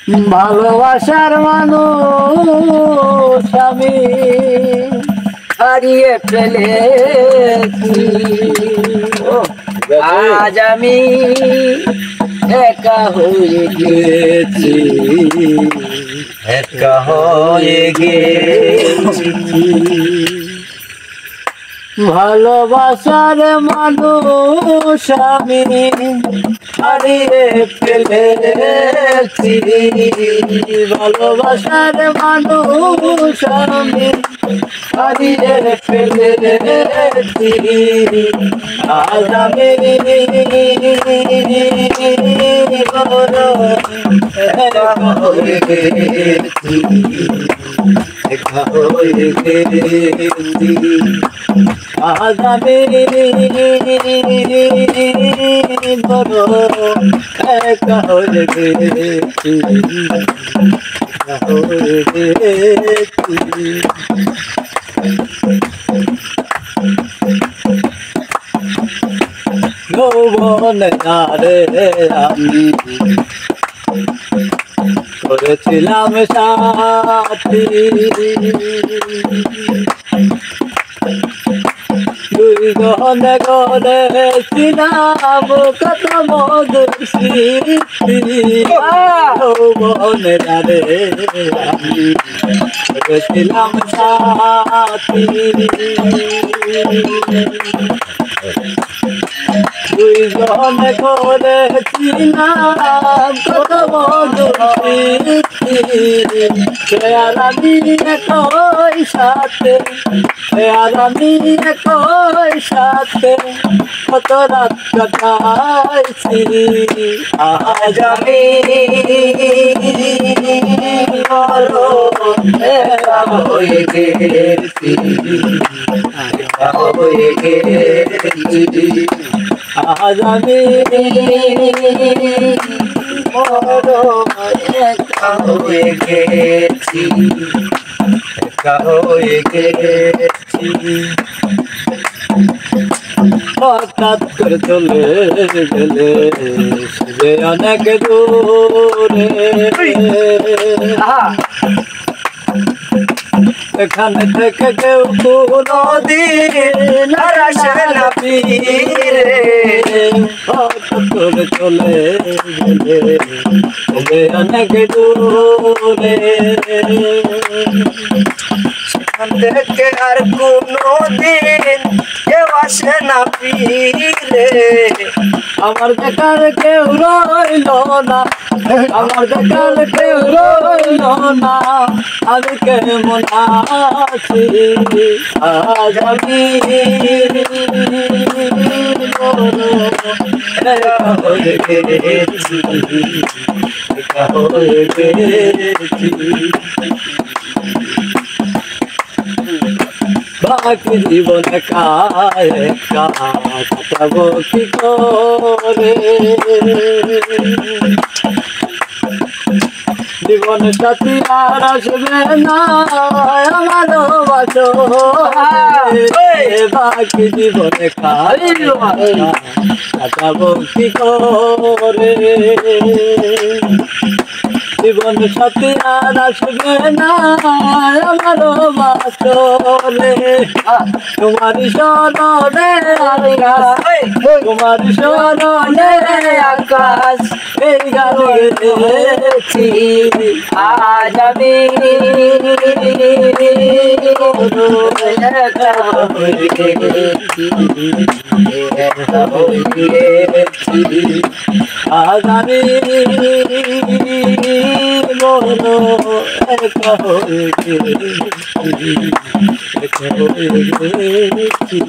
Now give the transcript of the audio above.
ভালোবাসার মানুষ আমি হারিয়ে ফেলেছি। আজ আমি একা হয়ে গেছি, একা হয়ে গেছি। ভালোবাসার মানুষ আমি হারিয়ে ফেলেছি। ভালোবাসার মানুষ আমি হারিয়ে ফেলেছি। আজ আমি বড় একা হয়ে গেছি, একা হয়ে গেছি। আজ আমি বড় একা হয়ে গেছি, একা হয়ে গেছি। যৌবনে রে আমি করেছিলাম সাথী, দুইজনে করেছিলাম কত মধুর স্মৃতি। যৌবনে রে আমি করেছিলাম সাথী, দুইজনে করেছিলাম কত মধুর স্মৃতি। আর আমি একই সাথে, আর আমি একই সাথে কত রাত কাটাইছি। আজ আমি বড় একা হয়ে গেছি, একা হয়ে গেছি। আজ আমি বড় একা হয়ে গেছি, একা হয়ে গেছি। হঠাৎ করে চলে গেলে সে অনেক দূরে, এখানে থেকে কেউ কোনদিন আর আসে না ফিরে। হঠাৎ করে চলে গেলে সে অনেক দূরে, সেখান থেকে আর কোনদিন কেউ আসে না ফিরে। আমার দেখার কেউ রইল না, আমার দেখার কেউ রইল না, আমি কেমন আছি। আজ আমি একা হয়ে গেছি, একা হয়ে গেছি। বাকি জীবন একা একা কাটাবো কি করে, জীবন সাথী আর আসবে না আমার বাসো। বাকি জীবন একা কাটাবো কি করে, জীবন সাথী আর আসবে না আমার বাসরে। তোমারি স্মরণে আকাশ, তোমারি স্মরণে আকাশ এই গান গেয়েছি। আজ আমি একা হয়ে গেছি, একা হয়ে গেছি। আজ আমি বড় একা হয়ে গেছি, একা হয়ে গেছি।